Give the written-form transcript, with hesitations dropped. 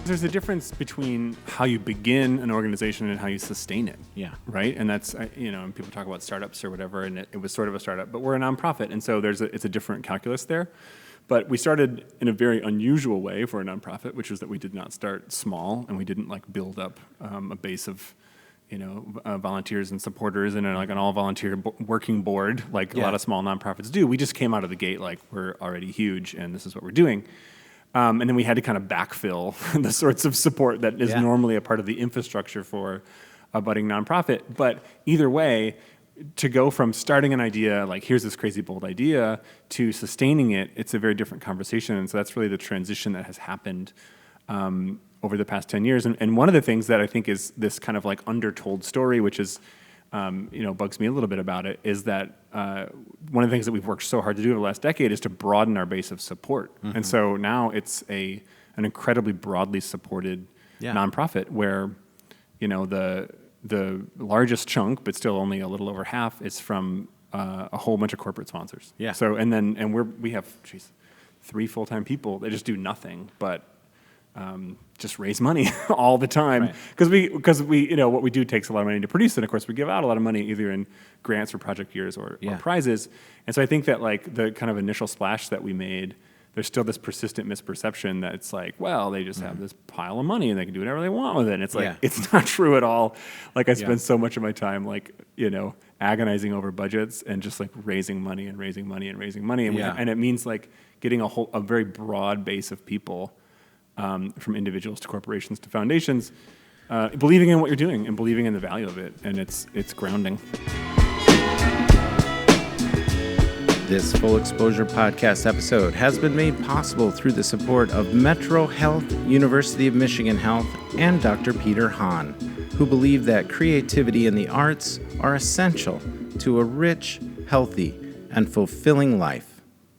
there's a difference between how you begin an organization and how you sustain it. Yeah. Right. And that's, and people talk about startups or whatever, and it was sort of a startup, but we're a nonprofit. And so it's a different calculus there. But we started in a very unusual way for a nonprofit, which was that we did not start small, and we didn't build up a base of volunteers and supporters and an all-volunteer working board like a lot of small nonprofits do. We just came out of the gate like we're already huge, and this is what we're doing. And then we had to kind of backfill the sorts of support that is normally a part of the infrastructure for a budding nonprofit. But either way, to go from starting an idea, like here's this crazy bold idea, to sustaining it, it's a very different conversation. And so that's really the transition that has happened over the past 10 years. And one of the things that I think is this kind of like undertold story, which is, bugs me a little bit about it, is that one of the things that we've worked so hard to do over the last decade is to broaden our base of support. Mm-hmm. And so now it's an incredibly broadly supported nonprofit where, the largest chunk, but still only a little over half, is from a whole bunch of corporate sponsors. Yeah. So we have 3 full-time people that just do nothing but just raise money all the time, because we what we do takes a lot of money to produce, and of course we give out a lot of money either in grants or project years or prizes. And so I think that like the kind of initial splash that we made, there's still this persistent misperception that it's like, well, they just have this pile of money and they can do whatever they want with it. And it's like, it's not true at all. Like I spend so much of my time agonizing over budgets and just like raising money and raising money and raising money. And it means like getting a very broad base of people, from individuals to corporations to foundations, believing in what you're doing and believing in the value of it. And it's grounding. This Full Exposure podcast episode has been made possible through the support of Metro Health, University of Michigan Health, and Dr. Peter Hahn, who believe that creativity and the arts are essential to a rich, healthy, and fulfilling life.